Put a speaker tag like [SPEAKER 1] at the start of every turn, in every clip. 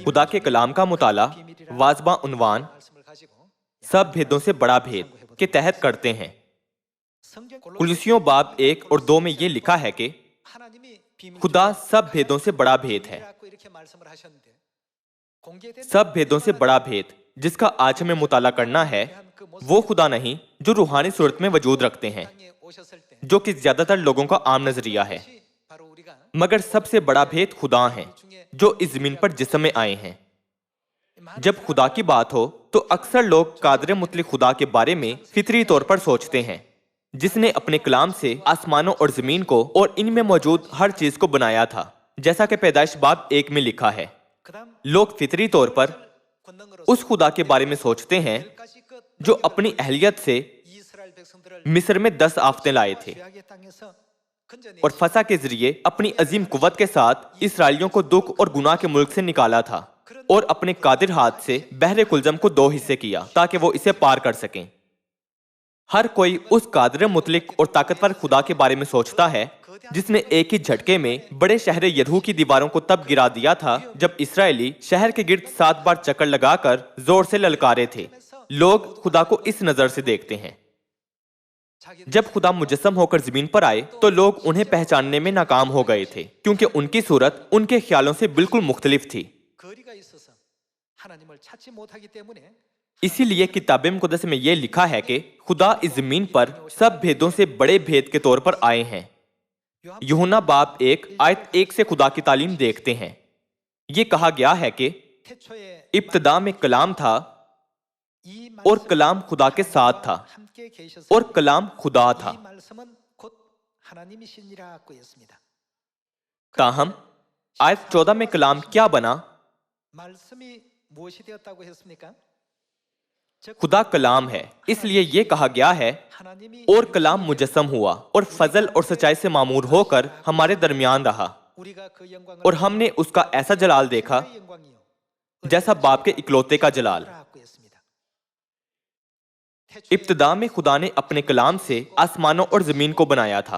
[SPEAKER 1] खुदा के कलाम का मुताला वाजबा उन्वान सब भेदों से बड़ा भेद के तहत करते हैं। कुलुस्सियों बाब 1 और 2 में ये लिखा है कि खुदा सब भेदों से बड़ा भेद है। सब भेदों से बड़ा भेद जिसका आज हमें मुताला करना है वो खुदा नहीं जो रूहानी सूरत में वजूद रखते हैं, जो कि ज्यादातर लोगों का आम नजरिया है। मगर सबसे बड़ा भेद खुदा है जो इस जमीन पर जिस्म में आए हैं। जब खुदा की बात हो तो अक्सर लोग कादर मुतलिक खुदा के बारे में फितरी तौर पर सोचते हैं, जिसने अपने कलाम से आसमानों और जमीन को और इनमें मौजूद हर चीज को बनाया था, जैसा कि पैदाइश बाब 1 में लिखा है। लोग फितरी तौर पर उस खुदा के बारे में सोचते हैं जो अपनी अहलियत से मिस्र में 10 आफतें लाए थे और फसा के जरिए अपनी अजीम कुव्वत के साथ इसराइलियों को दुख और गुनाह के मुल्क से निकाला था और अपने कादिर हाथ से बहरे कुलजम को 2 हिस्से किया ताकि वो इसे पार कर सकें। हर कोई उस कादिर मुतलिक और ताकतवर खुदा के बारे में सोचता है जिसने एक ही झटके में बड़े शहर यरीहो की दीवारों को तब गिरा दिया था जब इसराइली शहर के गिर्द 7 बार चक्कर लगाकर जोर से ललकारे थे। लोग खुदा को इस नजर से देखते हैं। जब खुदा मुजस्सम होकर जमीन पर आए तो लोग उन्हें पहचानने में नाकाम हो गए थे, क्योंकि उनकी सूरत उनके ख्यालों से बिल्कुल मुख्तलिफ थी। इसीलिए किताब मुक़द्दस में यह लिखा है कि खुदा इस जमीन पर सब भेदों से बड़े भेद के तौर पर आए हैं। यूहन्ना बाब 1 आयत 1 से खुदा की तालीम देखते हैं। ये कहा गया है कि इब्तिदा में कलाम था और कलाम खुदा के साथ था और कलाम खुदा था। ताहम आयत 14 में कलाम क्या बना? खुदा कलाम है, इसलिए यह कहा गया है और कलाम मुजस्सम हुआ और फजल और सच्चाई से मामूर होकर हमारे दरमियान रहा और हमने उसका ऐसा जलाल देखा जैसा बाप के इकलौते का जलाल। इब्तिदा में खुदा ने अपने कलाम से आसमानों और जमीन को बनाया था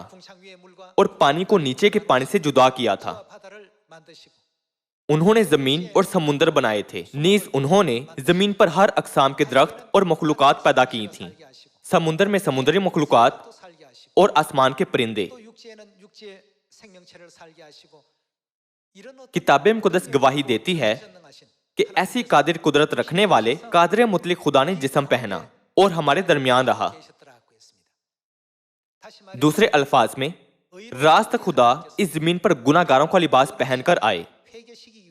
[SPEAKER 1] और पानी को नीचे के पानी से जुदा किया था। उन्होंने जमीन और समुंदर बनाए थे। नीज उन्होंने जमीन पर हर अकसाम के दरख्त और मखलूकात पैदा की थीं। समुंदर में समुद्री मखलूकात और आसमान के परिंदे। किताब मुक़द्दस गवाही देती है कि ऐसी कादिर कुदरत रखने वाले कादिर मुतलिक खुदा ने जिस्म पहना और हमारे दरमियान रहा। दूसरे अल्फाज में रास्त खुदा इस जमीन पर गुनाहगारों का लिबास पहनकर आए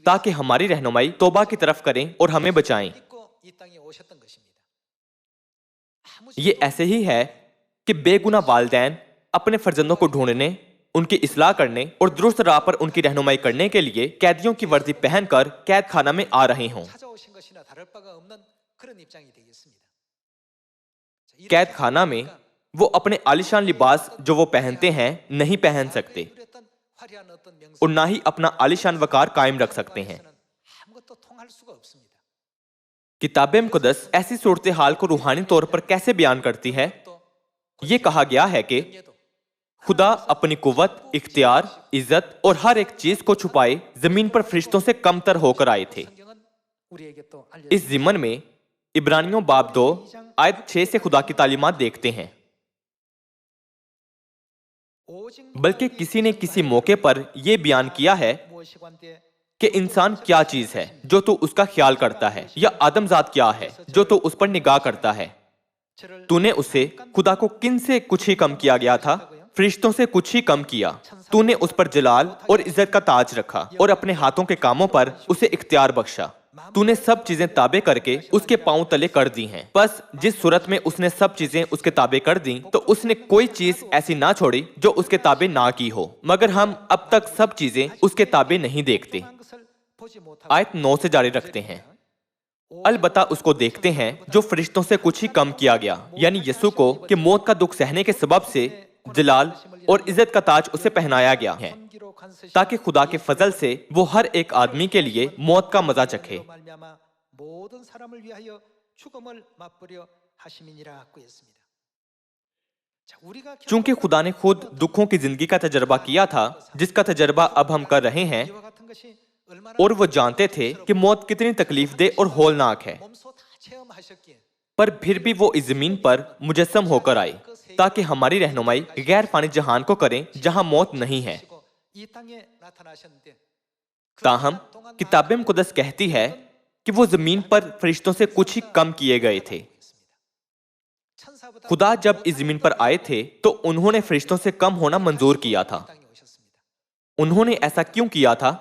[SPEAKER 1] ताकि हमारी रहनुमाई तौबा की तरफ करें और हमें बचाएं। ये ऐसे ही है कि बेगुनाह वालिदैन अपने फर्जंदों को ढूंढने, उनकी इस्लाह करने और दुरुस्त राह पर उनकी रहनुमाई करने के लिए कैदियों की वर्दी पहनकर कैद खाना में आ रहे हों। कैद खाना में वो अपने आलिशान लिबास जो वो पहनते हैं नहीं पहन सकते और ना ही अपना आलिशान वकार कायम रख सकते हैं। किताब मुक़द्दस ऐसी सूरत हाल को रूहानी तौर पर कैसे बयान करती है? ये कहा गया है कि खुदा अपनी कुव्वत, इख्तियार, इज्जत और हर एक चीज को छुपाए जमीन पर फरिश्तों से कमतर होकर आए थे। इस ज़िमन में इब्रानियों बाब 2 आयत 6 से खुदा की तालीमात देखते हैं। बल्कि किसी ने किसी मौके पर यह बयान किया है कि इंसान क्या चीज है जो तू उसका ख्याल करता है, या आदमजात क्या है जो तू उस पर निगाह करता है। तूने उसे, खुदा को, किन से कुछ ही कम किया गया था? फरिश्तों से कुछ ही कम किया। तूने उस पर जलाल और इज्जत का ताज रखा और अपने हाथों के कामों पर उसे इख्तियार बख्शा। तूने सब चीजें ताबे करके उसके पांव तले कर दी हैं। बस जिस सूरत में उसने सब चीजें उसके ताबे कर दी तो उसने कोई चीज ऐसी ना छोड़ी जो उसके ताबे ना की हो। मगर हम अब तक सब चीजें उसके ताबे नहीं देखते। आयत 9 से जारी रखते हैं। अलबत्ता उसको देखते हैं जो फरिश्तों से कुछ ही कम किया गया, यानी यसू को, कि मौत का दुख सहने के सबब से जलाल और इज्जत का ताज उसे पहनाया गया है ताकि खुदा के फजल से वो हर एक आदमी के लिए मौत का मजा चखे। चूंकि खुदा ने खुद दुखों की जिंदगी का तजर्बा किया था, जिसका तजर्बा अब हम कर रहे हैं, और वो जानते थे कि मौत कितनी तकलीफदेह और होलनाक है, पर फिर भी वो इस जमीन पर मुजस्सम होकर आए ताकि हमारी रहनुमाई गैर फानी जहान को करें जहां मौत नहीं है। ताहम किताब मुकद्दस कहती है कि वो जमीन पर फरिश्तों से कुछ ही कम किए गए थे। खुदा जब इस जमीन पर आए थे तो उन्होंने फरिश्तों से कम होना मंजूर किया था। उन्होंने ऐसा क्यों किया था?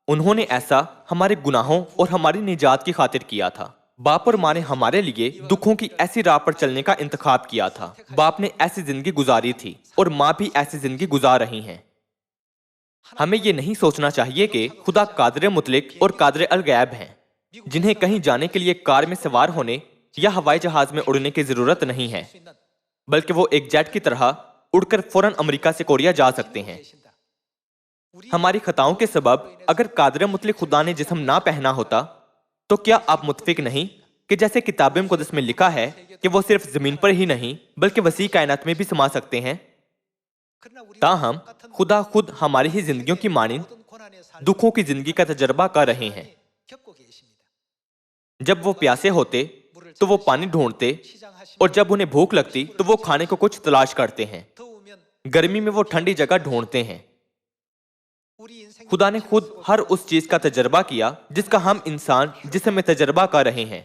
[SPEAKER 1] उन्होंने ऐसा हमारे गुनाहों और हमारी निजात की खातिर किया था। बाप और माँ ने हमारे लिए दुखों की ऐसी राह पर चलने का इंतखाब किया था। बाप ने ऐसी जिंदगी गुजारी थी और माँ भी ऐसी जिंदगी गुजार रही हैं। हमें ये नहीं सोचना चाहिए कि खुदा कादिर मुतलिक और कादिर अल गैब हैं, जिन्हें कहीं जाने के लिए कार में सवार होने या हवाई जहाज में उड़ने की जरूरत नहीं है, बल्कि वो एक जेट की तरह उड़कर फौरन अमेरिका से कोरिया जा सकते हैं। हमारी खताओं के सबब अगर कादिर मुतलिक खुदा ने जिस्म ना पहना होता तो क्या आप मुतफिक नहीं कि जैसे किताब मुकद्दस में लिखा है कि वो सिर्फ जमीन पर ही नहीं बल्कि वसी कायनात में भी समा सकते हैं। ताहम खुदा खुद हमारी ही जिंदगियों की मानिंद दुखों की जिंदगी का तजर्बा कर रहे हैं। जब वो प्यासे होते तो वो पानी ढूंढते और जब उन्हें भूख लगती तो वो खाने को कुछ तलाश करते हैं। गर्मी में वो ठंडी जगह ढूंढते हैं। खुदा ने खुद हर उस चीज का तजर्बा किया जिसका हम इंसान जिस्म में तजर्बा कर रहे हैं,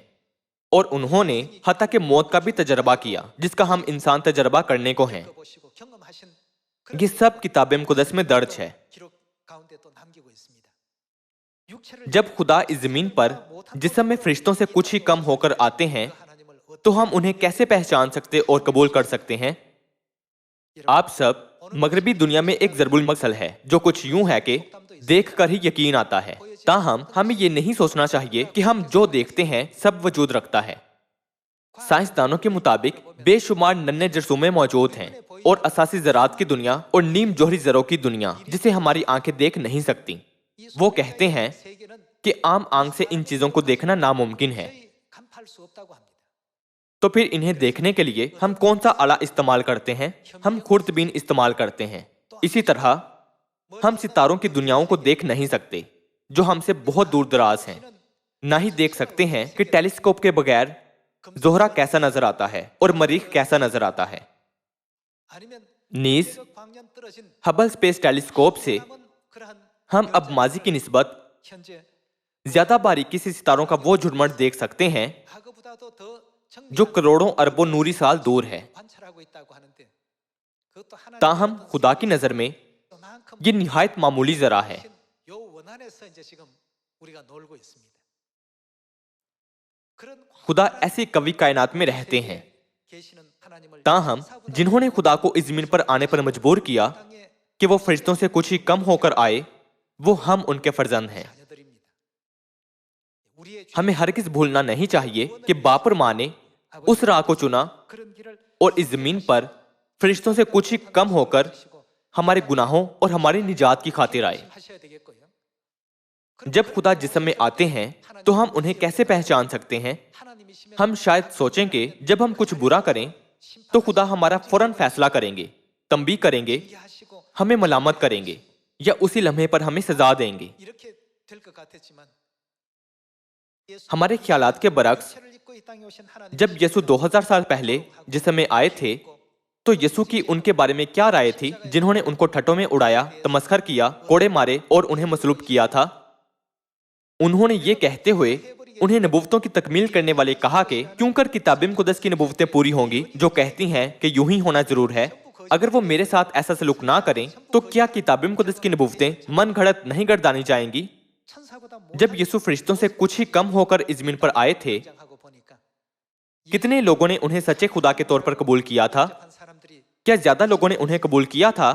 [SPEAKER 1] और उन्होंने हत्ता के मौत का भी तजर्बा किया जिसका हम इंसान तजर्बा करने को हैं। ये सब किताब मुकद्दस में दर्ज है। जब खुदा इस जमीन पर जिस्म में फरिश्तों से कुछ ही कम होकर आते हैं तो हम उन्हें कैसे पहचान सकते और कबूल कर सकते हैं? आप सब मगरबी दुनिया में एक ज़रबुल मसल है जो कुछ यूं है कि देखकर ही यकीन आता है। ताहम हमें ये नहीं सोचना चाहिए कि हम जो देखते हैं सब वजूद रखता है। साइंसदानों के मुताबिक बेशुमार नन्हे जरसूमे मौजूद हैं और असासी ज़रात की दुनिया और नीम जोहरी ज़रों की दुनिया जिसे हमारी आंखें देख नहीं सकती। वो कहते हैं कि आम आंख से इन चीजों को देखना नामुमकिन है। तो फिर इन्हें देखने के लिए हम कौन सा आला इस्तेमाल करते हैं? हम खुर्दबीन इस्तेमाल करते हैं। इसी तरह हम सितारों की दुनियाओं को देख नहीं सकते जो हमसे बहुत दूर दराज हैं। ना ही देख सकते हैं कि टेलीस्कोप के बगैर जोहरा कैसा नजर आता है और मरीख कैसा नजर आता है। नीस हबल स्पेस टेलीस्कोप से हम अब माजी की निस्बत ज्यादा बारीकी से सितारों का वो झुरमुट देख सकते हैं जो करोड़ों अरबों नूरी साल दूर है। ताहम खुदा की नजर में ये निहायत मामूली जरा है। खुदा ऐसी कवि कायनात में रहते हैं। ताहम जिन्होंने खुदा को इस जमीन पर आने पर मजबूर किया कि वो फरिश्तों से कुछ ही कम होकर आए, वो हम उनके फर्जंद हैं। हमें हरगिज भूलना नहीं चाहिए कि बाप और माँ ने उस राह को चुना और इस जमीन पर फरिश्तों से कुछ ही कम होकर हमारे गुनाहों और हमारी निजात की खातिर आए। जब खुदा जिस्म में आते हैं तो हम उन्हें कैसे पहचान सकते हैं? हम शायद सोचें कि जब हम कुछ बुरा करें तो खुदा हमारा फौरन फैसला करेंगे, तंबी करेंगे, हमें मलामत करेंगे या उसी लम्हे पर हमें सजा देंगे। हमारे ख्यालात के बरक्स जब यीशु 2000 साल पहले जिस्म में आए थे तो यीशु की उनके बारे में क्या राय थी, जिन्होंने उनको ठट्टों में उड़ाया, तमस्खर किया, कोड़े मारे और उन्हें मसलूब किया था। उन्होंने ये कहते हुए उन्हें नबूवतों की तकमील करने वाले कहा कि क्योंकि किताब मुकद्दस की नबूवतें पूरी होंगी जो कहती हैं कि यूं ही होना जरूर है। अगर वो मेरे साथ ऐसा सलूक ना करें तो क्या किताब मुकद्दस की नबूवतें मन घड़त नहीं गर्दानी जाएंगी? जब यीशु फरिश्तों से कुछ ही कम होकर इस जमीन पर आए थे, कितने लोगों ने उन्हें सच्चे खुदा के तौर पर कबूल किया था? क्या ज्यादा लोगों ने उन्हें कबूल किया था?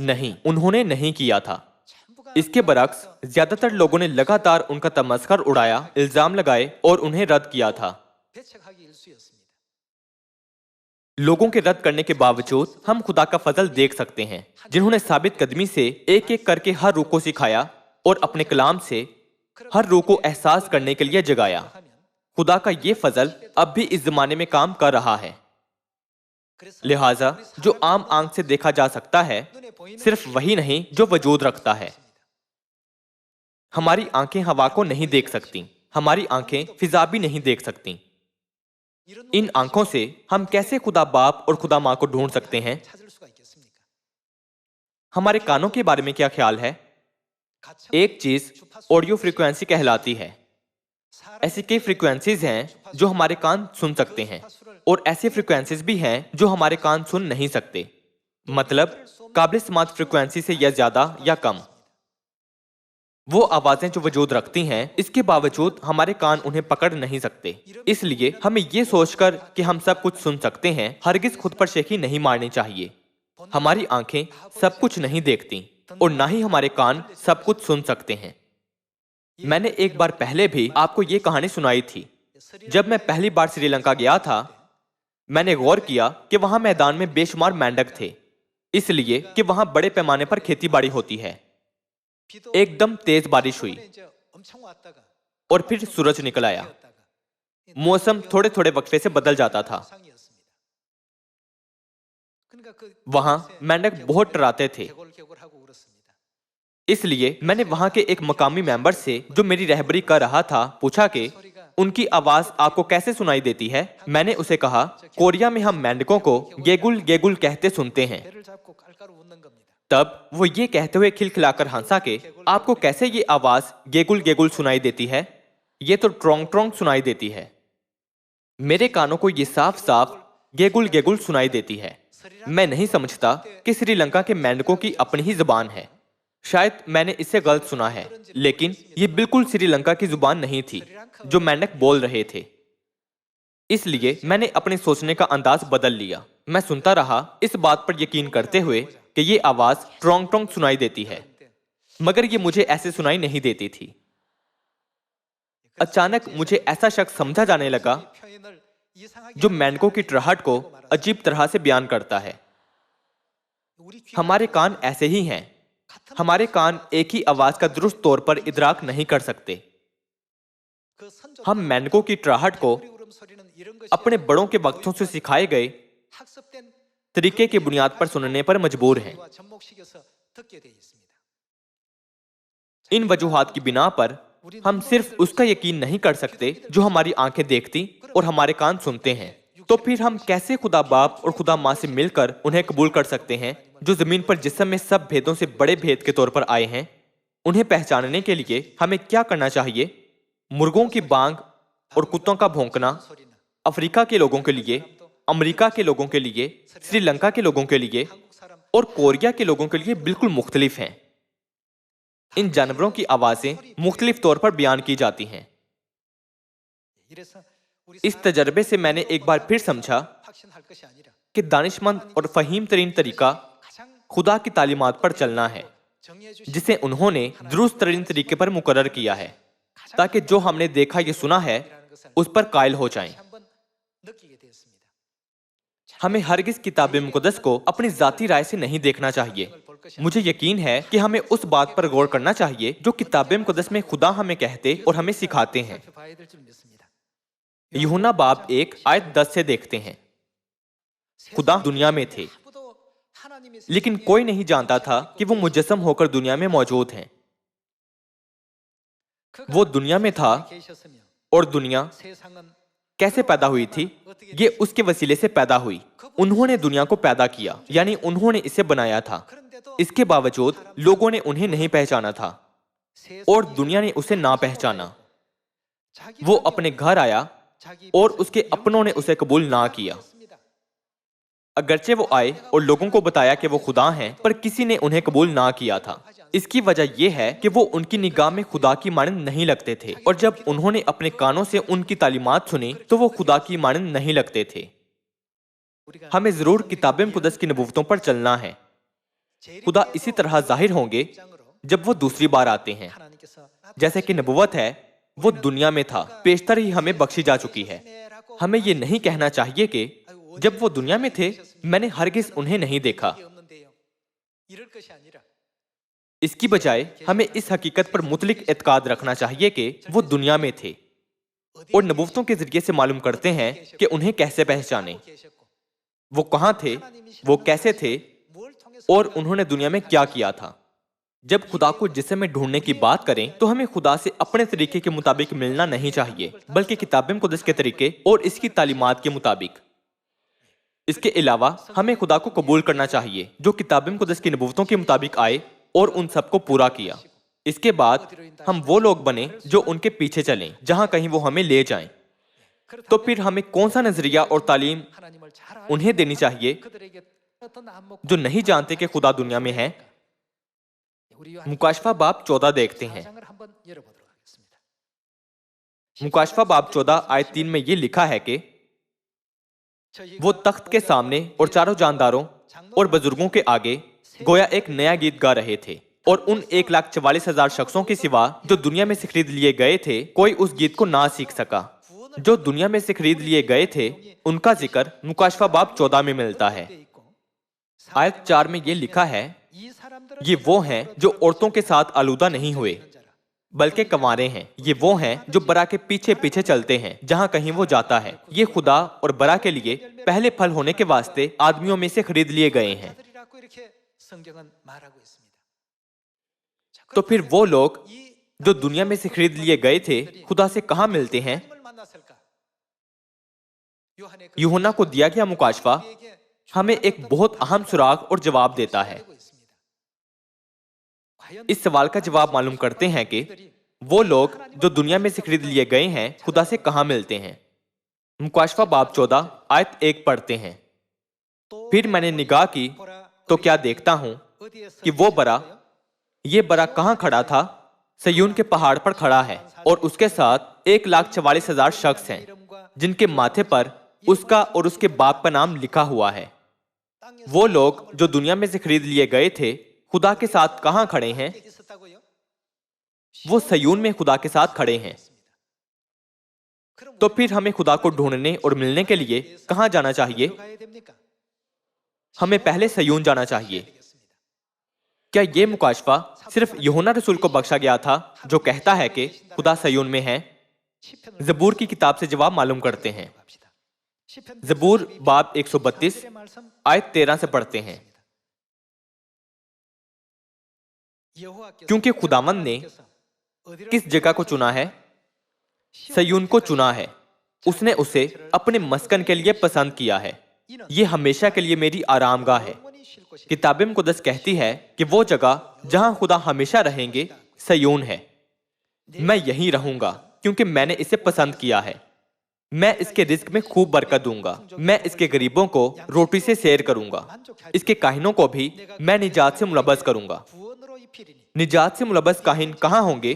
[SPEAKER 1] नहीं, उन्होंने नहीं किया था। इसके बरक्स ज्यादातर लोगों ने लगातार उनका तमस्खर उड़ाया, इल्जाम लगाए और उन्हें रद्द किया था। लोगों के रद्द करने के बावजूद हम खुदा का फजल देख सकते हैं, जिन्होंने साबित कदमी से एक एक करके हर रूह को सिखाया और अपने कलाम से हर रूह को एहसास करने के लिए जगाया। खुदा का ये फजल अब भी इस जमाने में काम कर रहा है। लिहाजा जो आम आंख से देखा जा सकता है सिर्फ वही नहीं जो वजूद रखता है। हमारी आंखें हवा को नहीं देख सकती, हमारी आंखें फिजा भी नहीं देख सकती। इन आंखों से हम कैसे खुदा बाप और खुदा माँ को ढूंढ सकते हैं? हमारे कानों के बारे में क्या ख्याल है? एक चीज ऑडियो फ्रीक्वेंसी कहलाती है। ऐसी कई फ्रीक्वेंसीज हैं जो हमारे कान सुन सकते हैं और ऐसी फ्रीक्वेंसीज भी हैं जो हमारे कान सुन नहीं सकते। मतलब काबिल समात फ्रीक्वेंसी से या ज्यादा या कम। वो आवाजें जो वजूद रखती हैं, इसके बावजूद हमारे कान उन्हें पकड़ नहीं सकते। इसलिए हमें ये सोचकर कि हम सब कुछ सुन सकते हैं, हरगिज खुद पर शेखी नहीं मारनी चाहिए। हमारी आंखें सब कुछ नहीं देखती और ना ही हमारे कान सब कुछ सुन सकते हैं। मैंने एक बार पहले भी आपको ये कहानी सुनाई थी। जब मैं पहली बार श्रीलंका गया था, मैंने गौर किया कि वहां मैदान में बेशुमार मेंढक थे, इसलिए कि वहां बड़े पैमाने पर खेती बाड़ी होती है। एकदम तेज बारिश हुई और फिर सूरज निकल आया। मौसम थोड़े थोड़े वक्फे से बदल जाता था। वहां मेंढक बहुत डराते थे। इसलिए मैंने वहां के एक मकामी मेंबर से, जो मेरी रहबरी कर रहा था, पूछा कि उनकी आवाज आपको कैसे सुनाई देती है। मैंने उसे कहा, कोरिया में हम मेंढकों को गेगुल गेगुल कहते सुनते हैं। तब वो ये कहते हुए खिलखिलाकर हंसा के, आपको कैसे ये आवाज गेगुल गेगुल सुनाई देती है? ये तो ट्रोंग ट्रोंग सुनाई देती है। मेरे कानों को ये साफ साफ गेगुल गेगुल सुनाई देती है। मैं नहीं समझता कि श्रीलंका के मेंढकों की अपनी ही जुबान है। शायद मैंने इसे गलत सुना है, लेकिन ये बिल्कुल श्रीलंका की जुबान नहीं थी जो मेंढक बोल रहे थे। इसलिए मैंने अपने सोचने का अंदाज बदल लिया। मैं सुनता रहा, इस बात पर यकीन करते हुए कि ये आवाज ट्रोंग ट्रोंग सुनाई देती है, मगर ये मुझे ऐसे सुनाई नहीं देती थी। अचानक मुझे ऐसा शख्स समझा जाने लगा जो मेंढकों की टहट को अजीब तरह से बयान करता है। हमारे कान ऐसे ही हैं। हमारे कान एक ही आवाज का दुरुस्त तौर पर इदराक नहीं कर सकते। हम मेंढकों की टहट को अपने बड़ों के वक्तों से सिखाए गए तरीके की बुनियाद पर सुनने पर मजबूर हैं। इन वजूहात की बिना पर हम सिर्फ उसका यकीन नहीं कर सकते जो हमारी आंखें देखती और हमारे कान सुनते हैं। तो फिर हम कैसे खुदा बाप और खुदा माँ से मिलकर उन्हें कबूल कर सकते हैं, जो जमीन पर जिस्म में सब भेदों से बड़े भेद के तौर पर आए हैं? उन्हें पहचानने के लिए हमें क्या करना चाहिए? मुर्गों की बांग और कुत्तों का भौंकना अफ्रीका के लोगों के लिए, अमेरिका के लोगों के लिए, श्रीलंका के लोगों के लिए और कोरिया के लोगों के लिए बिल्कुल मुख्तलिफ हैं। इन जानवरों की आवाजें मुख्तलिफ तौर पर बयान की जाती हैं। इस तजर्बे से मैंने एक बार फिर समझा कि दानिशमंद और फहीम तरीन तरीका खुदा की तालीमात पर चलना है, जिसे उन्होंने दुरुस्त तरीन तरीके पर मुकर्रर किया है, ताकि जो हमने देखा या सुना है उस पर कायल हो जाएं। हमें हरगिज किताब मुक़द्दस को अपनी जाती राय से नहीं देखना चाहिए। मुझे यकीन है कि हमें उस बात पर गौर करना चाहिए जो किताब मुक़द्दस में खुदा हमें कहते और हमें सिखाते हैं। यूहन्ना बाब 1 आयत 10 से देखते हैं, खुदा दुनिया में थे, लेकिन कोई नहीं जानता था कि वो मुजस्सम होकर दुनिया में मौजूद हैं। वो दुनिया में था और दुनिया कैसे पैदा हुई थी? ये उसके वसीले से पैदा हुई। उन्होंने दुनिया को पैदा किया, यानी उन्होंने इसे बनाया था। इसके बावजूद लोगों ने उन्हें नहीं पहचाना था और दुनिया ने उसे ना पहचाना। वो अपने घर आया और उसके अपनों ने उसे कबूल ना किया। अगरचे वो आए और लोगों को बताया कि वो खुदा हैं, पर किसी ने उन्हें कबूल ना किया था। इसकी वजह यह है कि वो उनकी निगाह में खुदा की मानंद नहीं लगते थे, और जब उन्होंने अपने कानों से उनकी तालीमात सुनी तो वो खुदा की मानंद नहीं लगते थे। हमें जरूर किताब मुक़द्दस की नबूवतों पर चलना है। खुदा इसी तरह जाहिर होंगे जब वो दूसरी बार आते हैं। जैसे कि नबूवत है, वो दुनिया में था, पेशतर ही हमें बख्शी जा चुकी है। हमें ये नहीं कहना चाहिए कि जब वो दुनिया में थे मैंने हरगिज उन्हें नहीं देखा। इसकी बजाय हमें इस हकीकत पर मुतलिक एतकाद रखना चाहिए कि वो दुनिया में थे और नबूवतों के जरिए से मालूम करते हैं कि उन्हें कैसे पहचाने, वो कहां थे, वो कैसे थे और उन्होंने दुनिया में क्या किया था। जब खुदा को जिस्म में ढूंढने की बात करें तो हमें खुदा से अपने तरीके के मुताबिक मिलना नहीं चाहिए, बल्कि किताब मुक़द्दस के तरीके और इसकी तालीमात के मुताबिक। इसके अलावा हमें खुदा को कबूल करना चाहिए जो किताब मुक़द्दस की नबूवतों के मुताबिक आए और उन सबको पूरा किया। इसके बाद हम वो लोग बने जो उनके पीछे चलें जहां कहीं वो हमें ले जाएं। तो फिर हमें कौन सा नजरिया और तालीम उन्हें देनी चाहिए जो नहीं जानते कि खुदा दुनिया में है? मुकाशफा बाब 14 देखते हैं। मुकाशफा बाब 14 आयत 3 में ये लिखा है कि वो तख्त के सामने और चारों जानदारों और बुजुर्गों के आगे गोया एक नया गीत गा रहे थे, और उन 1,44,000 शख्सों के सिवा जो दुनिया में से खरीद लिए गए थे कोई उस गीत को ना सीख सका। जो दुनिया में से खरीद लिए गए थे उनका जिक्र मुकाशफा बाब 14 में मिलता है। आयत 4 में ये लिखा है, ये वो हैं जो औरतों के साथ आलूदा नहीं हुए बल्कि कंवारे हैं। ये वो हैं जो बरा के पीछे पीछे चलते हैं जहां कहीं वो जाता है। ये खुदा और बरा के लिए पहले फल होने के वास्ते आदमियों में से खरीद लिए गए हैं। तो फिर वो लोग जो दुनिया में से खरीद लिए गए थे खुदा से कहां मिलते हैं? यूहन्ना को दिया गया मुकाशफा हमें एक बहुत अहम सुराग और जवाब देता है। इस सवाल का जवाब मालूम करते हैं कि वो लोग जो दुनिया में से खरीद लिए गए हैं खुदा से कहां मिलते हैं। मुकाशफा बाब 14 आयत 1 पढ़ते हैं। फिर मैंने निगाह की तो क्या देखता हूं कि वो बरा, ये बरा कहां खड़ा था? सयून के पहाड़ पर खड़ा है, और उसके साथ 1,44,000 शख्स हैं जिनके माथे पर उसका और उसके बाप का नाम लिखा हुआ है। वो लोग जो दुनिया में से खरीद लिए गए थे खुदा के साथ कहां खड़े हैं? वो सयून में खुदा के साथ खड़े हैं। तो फिर हमें खुदा को ढूंढने और मिलने के लिए कहां जाना चाहिए? हमें पहले सयून जाना चाहिए। क्या यह मुकाशफा सिर्फ यूहन्ना रसूल को बख्शा गया था जो कहता है कि खुदा सयून में है? ज़बूर की किताब से जवाब मालूम करते हैं। ज़बूर बाब 132 आयत 13 से पढ़ते हैं। क्योंकि खुदावंद ने किस जगह को चुना है? सयून को चुना है। उसने उसे अपने मस्कन के लिए पसंद किया है। ये हमेशा के लिए मेरी आरामगाह है। किताब मुक़द्दस कहती है कि वो जगह जहां खुदा हमेशा रहेंगे सयून है। मैं यहीं रहूंगा क्योंकि मैंने इसे पसंद किया है। मैं इसके रिज़्क में खूब बरकत दूंगा। मैं इसके गरीबों को रोटी से सैर करूंगा। इसके काहिनों को भी मैं निजात से मुलब्बस करूंगा। निजात से मुलब्बस काहिन कहां होंगे?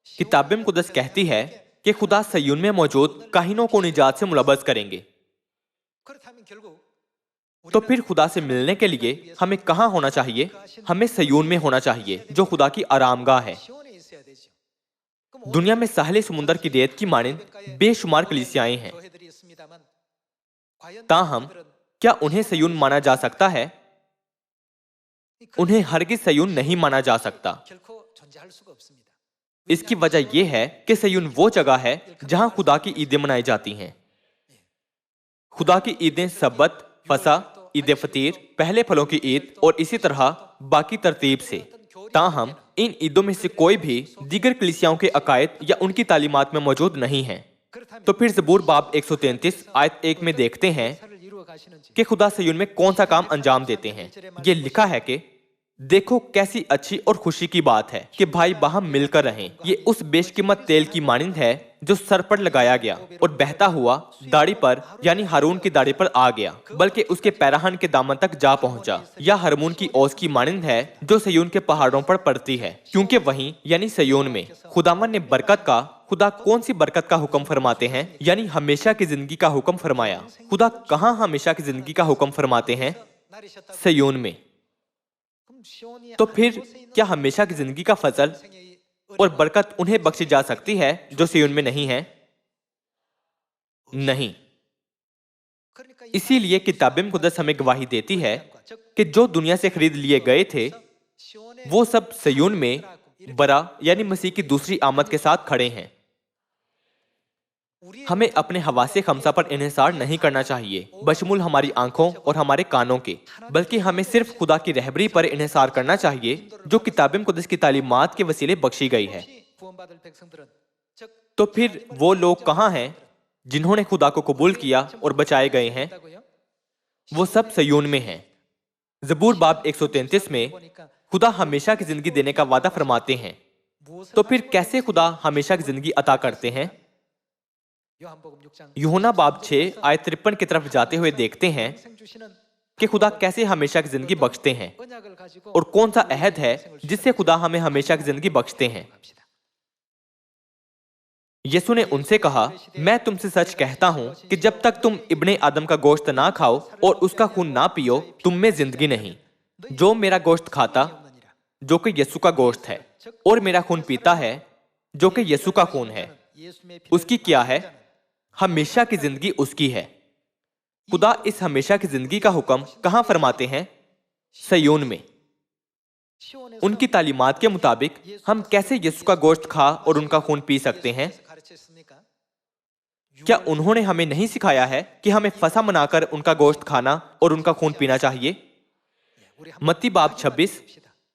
[SPEAKER 1] किताब मुक़द्दस कहती है कि खुदा सयून में मौजूद काहिनों को निजात से मुलब्बस करेंगे। तो फिर खुदा से मिलने के लिए हमें कहां होना चाहिए? हमें सयून में होना चाहिए जो खुदा की आरामगाह है। दुनिया में साहले समुंदर की रेत की मानिंद बेशुमार कलीसियाएं हैं, ताहम क्या उन्हें सयून माना जा सकता है? उन्हें हरगिज सयून नहीं माना जा सकता। इसकी वजह यह है कि सयून वो जगह है जहां खुदा की ईदें मनाई जाती हैं। खुदा की ईदें सब्बत, फसा, ईद फतीर, पहले फलों की ईद और इसी तरह बाकी तरतीब से। ताहम इन ईदों में से कोई भी दीगर कलीसियाओं के अकायद या उनकी तालीमात में मौजूद नहीं है। तो फिर ज़बूर बाब 133 आयत 1 में देखते हैं कि खुदा सयून में कौन सा काम अंजाम देते हैं। ये लिखा है कि देखो कैसी अच्छी और खुशी की बात है कि भाई बाहम मिलकर रहें। ये उस बेशकीमत तेल की मानिंद है जो सर पर लगाया गया और बहता हुआ दाढ़ी पर यानी हारून की दाढ़ी पर आ गया, बल्कि उसके पैराहन के दामन तक जा पहुंचा। या हरमून की ओस की मानिंद है जो सयून के पहाड़ों पर पड़ती है, क्योंकि वहीं यानी सयून में खुदावन ने बरकत का, खुदा कौन सी बरकत का हुक्म फरमाते हैं? यानी हमेशा की जिंदगी का हुक्म फरमाया। खुदा कहाँ हमेशा की जिंदगी का हुक्म फरमाते हैं? सयून में। तो फिर क्या हमेशा की जिंदगी का फजल और बरकत उन्हें बख्शी जा सकती है जो सयून में नहीं है? नहीं। इसीलिए किताब मुक़द्दस हमें गवाही देती है कि जो दुनिया से खरीद लिए गए थे वो सब सयून में बरा यानी मसीह की दूसरी आमद के साथ खड़े हैं। हमें अपने हवासे खमसा पर इन्हिसार नहीं करना चाहिए, बशमूल हमारी आंखों और हमारे कानों के, बल्कि हमें सिर्फ खुदा की रहबरी पर इन्हिसार करना चाहिए जो किताब मुक़द्दस की तालीमात के वसीले बख्शी गई है। तो फिर वो लोग कहाँ हैं जिन्होंने खुदा को कबूल किया और बचाए गए हैं? वो सब सयून में हैं। ज़बूर बाब 133 में खुदा हमेशा की जिंदगी देने का वादा फरमाते हैं। तो फिर कैसे खुदा हमेशा की जिंदगी अता करते हैं? यूहन्ना बाब 6 आयत 53 की तरफ जाते हुए देखते हैं कि खुदा कैसे हमेशा की जिंदगी बख्शते हैं और कौन सा अहद है जिससे खुदा हमें हमेशा की जिंदगी बख्शते हैं। यीशु ने उनसे कहा, मैं तुमसे सच कहता हूं कि जब तक तुम इब्ने आदम का गोश्त ना खाओ और उसका खून ना पियो, तुम में जिंदगी नहीं। जो मेरा गोश्त खाता, जो कि यीशु का गोश्त है, और मेरा खून पीता है, जो कि यीशु का खून है, उसकी क्या है? हमेशा की जिंदगी उसकी है। खुदा इस हमेशा की जिंदगी का हुक्म कहां फरमाते हैं? सयून में। उनकी तालीमात के मुताबिक हम कैसे यीशु का गोश्त खा और उनका खून पी सकते हैं? क्या उन्होंने हमें नहीं सिखाया है कि हमें फसा मनाकर उनका गोश्त खाना और उनका खून पीना चाहिए? मत्ती बाब 26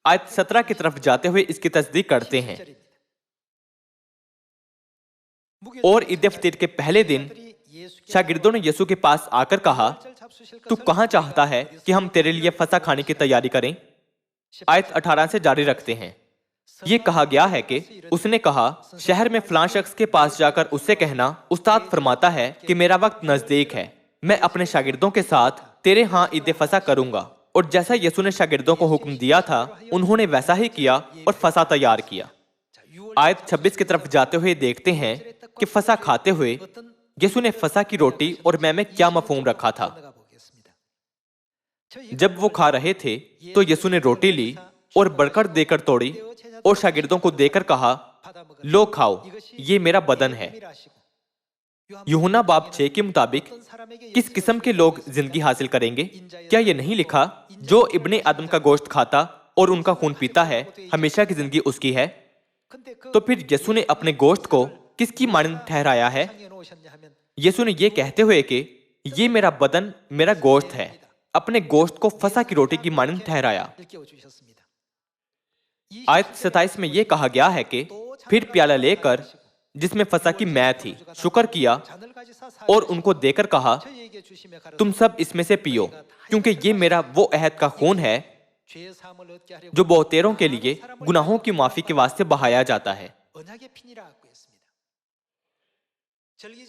[SPEAKER 1] आयत 17 की तरफ जाते हुए इसकी तस्दीक करते हैं। और ईद फतीर के पहले दिन शागिर्दों ने यीशु के पास आकर कहा, तू कहां चाहता है कि हम तेरे लिए फसा खाने की तैयारी करें? आयत 18 से जारी रखते हैं। ये कहा गया है कि उसने कहा, शहर में फलां शख्स के पास जाकर उससे कहना, उस्ताद फरमाता है कि मेरा वक्त नजदीक है, मैं अपने शागिर्दों के साथ तेरे हां ईद फसा करूंगा। और जैसा यीशु ने शागिर्दों को हुक्म दिया था, उन्होंने वैसा ही किया और फसा तैयार किया। आयत 26 की तरफ जाते हुए देखते हैं कि फसा खाते हुए यीशु ने फसा की रोटी और मैं में क्या मफहूम रखा था। जब वो खा रहे थे तो यीशु ने रोटी ली और बढ़कर देकर तोड़ी और शागिर्दों को देकर कहा, लो खाओ, ये मेरा बदन है। यूहन्ना बाब 6 के मुताबिक किस किस्म के लोग जिंदगी हासिल करेंगे? क्या ये नहीं लिखा, जो इब्ने आदम का गोश्त खाता और उनका खून पीता है, हमेशा की जिंदगी उसकी है? तो फिर यीशु ने अपने गोश्त को किसकी मानंद ठहराया है? यीशु ने ये कहते हुए कि ये मेरा बदन, मेरा गोश्त है, अपने गोश्त को फसा की रोटी की मानंद ठहराया। आयत 27 में यह कहा गया है कि फिर प्याला लेकर जिसमें फसा की मै थी, शुक्र किया और उनको देकर कहा, तुम सब इसमें से पियो, क्योंकि ये मेरा वो अहद का खून है जो बहुतेरों के लिए गुनाहों की माफी के वास्ते बहाया जाता है।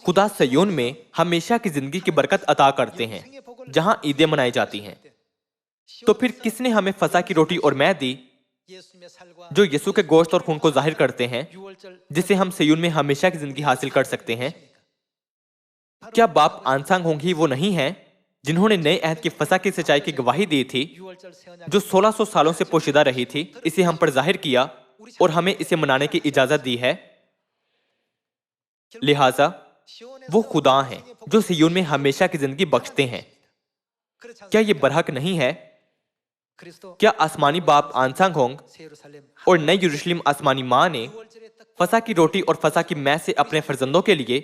[SPEAKER 1] खुदा सयोन में हमेशा की जिंदगी की बरकत अता करते हैं, जहां ईदें मनाई जाती हैं। तो फिर किसने हमें फसा की रोटी और मै दी, जो यीशु के गोश्त और खून को जाहिर करते हैं, जिससे हम सयून में हमेशा की जिंदगी हासिल कर सकते हैं? क्या बाप आंसांग होंगी वो नहीं है जिन्होंने नए अहद की फसा की सच्चाई की गवाही दी थी, जो 1600 सालों से पोशीदा रही थी, इसे हम पर जाहिर किया और हमें इसे मनाने की इजाजत दी है? लिहाजा वो खुदा हैं जो सयून में हमेशा की जिंदगी बख्शते हैं। क्या ये बरहक नहीं है? क्या आसमानी बाप आंसांग होंग और नई यरूशलेम आसमानी माँ ने फसा की रोटी और फसा की मै से अपने फर्जंदों के लिए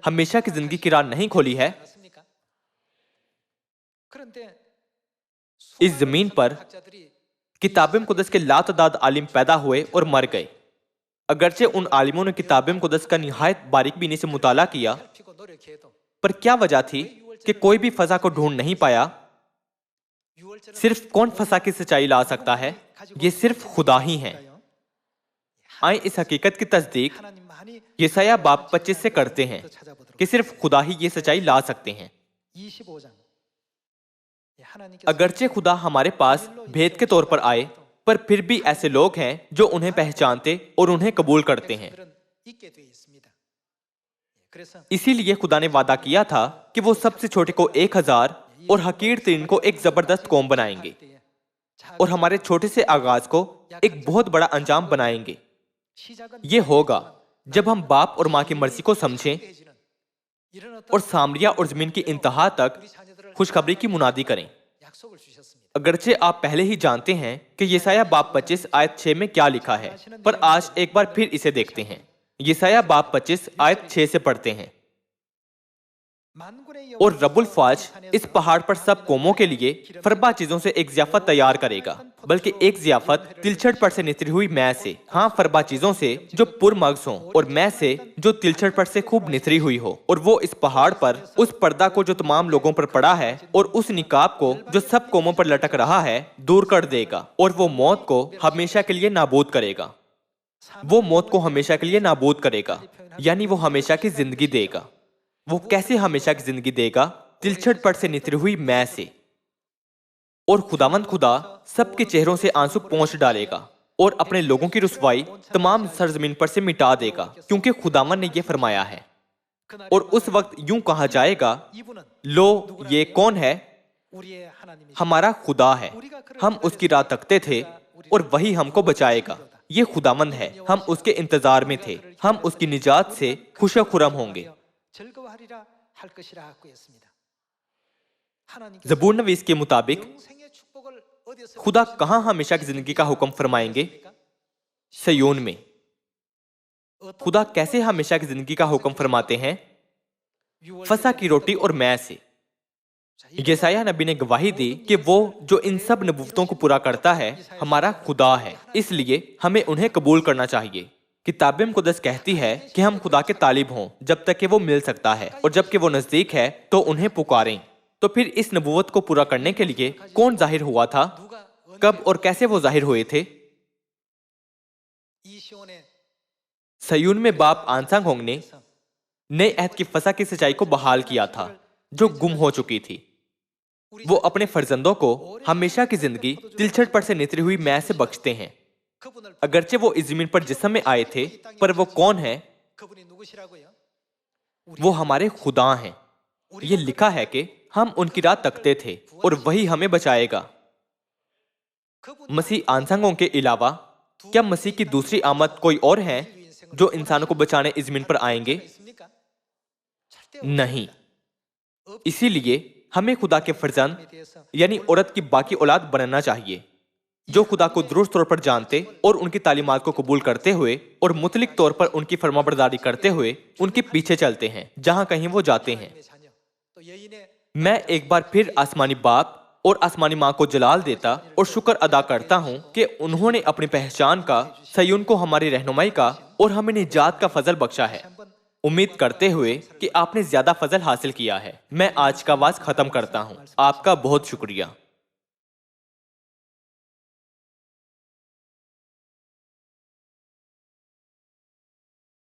[SPEAKER 1] हमेशा की जिंदगी की राह नहीं खोली है? इस जमीन पर किताब मुक़द्दस के लातदाद आलिम पैदा हुए और मर गए। अगरचे उन आलिमों ने किताब मुक़द्दस का निहायत बारीक बीनी से मुताला किया, पर क्या वजह थी कि कोई भी फसा को ढूंढ नहीं पाया? सिर्फ कौन फसा की सच्चाई ला सकता है? ये सिर्फ खुदा ही है। आए इस हकीकत की तस्दीक यशायाह बाब 25 से करते हैं कि सिर्फ खुदा ही ये सच्चाई ला सकते हैं। अगरचे खुदा हमारे पास भेद के तौर पर आए, पर फिर भी ऐसे लोग हैं जो उन्हें पहचानते और उन्हें कबूल करते हैं। इसीलिए खुदा ने वादा किया था कि वो सबसे छोटे को 1000 और हकीर तीन को एक जबरदस्त कौम बनाएंगे और हमारे छोटे से आगाज को एक बहुत बड़ा अंजाम बनाएंगे। ये होगा जब हम बाप और माँ की मर्जी को समझें और सामरिया और जमीन की इंतहा तक खुशखबरी की मुनादी करें। अगरचे आप पहले ही जानते हैं कि यशायाह बाब 25 आयत 6 में क्या लिखा है, पर आज एक बार फिर इसे देखते हैं। यसाया बाब 25 आयत 6 से पढ़ते हैं। और रब्बुल फाज इस पहाड़ पर सब कौमों के लिए फरबा चीजों से एक ज़ियाफत तैयार करेगा, बल्कि एक ज़ियाफत तिलछट पर से नितरी हुई मै से, हाँ फरबा चीजों से जो पुरमग्ज हों, और मै से जो तिलछट पर से खूब नितरी हुई हो। और वो इस पहाड़ पर उस पर्दा को जो तमाम लोगों पर पड़ा है और उस निकाब को जो सब कौमों पर लटक रहा है दूर कर देगा, और वो मौत को हमेशा के लिए नाबूद करेगा। वो मौत को हमेशा के लिए नाबूद करेगा, यानी वो हमेशा की जिंदगी देगा। वो कैसे हमेशा की जिंदगी देगा? तिलछट पर से नितरी हुई मै से। और खुदावंद खुदा सबके चेहरों से आंसू पोंछ डालेगा और अपने लोगों की रुसवाई तमाम सरजमीन पर से मिटा देगा, क्योंकि खुदावंद ने यह फरमाया है। और उस वक्त यूं कहा जाएगा, लो ये कौन है? हमारा खुदा है, हम उसकी राह तकते थे और वही हमको बचाएगा। ये खुदावंद है, हम उसके इंतजार में थे, हम उसकी निजात से खुशखुरम होंगे। ज़बूर नवीस के मुताबिक खुदा कहां हमेशा की जिंदगी का हुक्म फरमाएंगे? सयोन में। खुदा कैसे हमेशा की जिंदगी का हुक्म फरमाते हैं? फसा की रोटी और मै से। यसाया नबी ने गवाही दी कि वो जो इन सब नबूवतों को पूरा करता है हमारा खुदा है, इसलिए हमें उन्हें कबूल करना चाहिए। किताब मुक़द्दस कहती है कि हम खुदा के तालिब हों जब तक कि वो मिल सकता है, और जब कि वो नजदीक है तो उन्हें पुकारें। तो फिर इस नबूवत को पूरा करने के लिए कौन जाहिर हुआ था? कब और कैसे वो जाहिर हुए थे? सयून में बाप आंसांग होंग ने नए अहद की फसा की सच्चाई को बहाल किया था जो गुम हो चुकी थी। वो अपने फर्जंदों को हमेशा की जिंदगी तिलछट पर से नितरी हुई मै से बख्शते हैं। अगरचे वो इस जमीन पर जिस्म में आए थे, पर वो कौन है? वो हमारे खुदा हैं। ये लिखा है कि हम उनकी राह तकते थे और वही हमें बचाएगा। मसीह आंसांगों के अलावा क्या मसीह की दूसरी आमद कोई और है जो इंसानों को बचाने इस जमीन पर आएंगे? नहीं। इसीलिए हमें खुदा के फर्जंद यानी औरत की बाकी औलाद बनना चाहिए, जो खुदा को दुरुस्त तौर पर जानते और उनकी तालीमात को कबूल करते हुए और मुतलिक तौर पर उनकी फरमाबरदारी करते हुए उनके पीछे चलते हैं जहां कहीं वो जाते हैं। मैं एक बार फिर आसमानी बाप और आसमानी माँ को जलाल देता और शुक्र अदा करता हूँ कि उन्होंने अपनी पहचान का, सयून को हमारी रहनुमाई का और हमें निजात का फजल बख्शा है। उम्मीद करते हुए कि आपने ज्यादा फजल हासिल किया है, मैं आज का वाज खत्म करता हूँ। आपका बहुत शुक्रिया।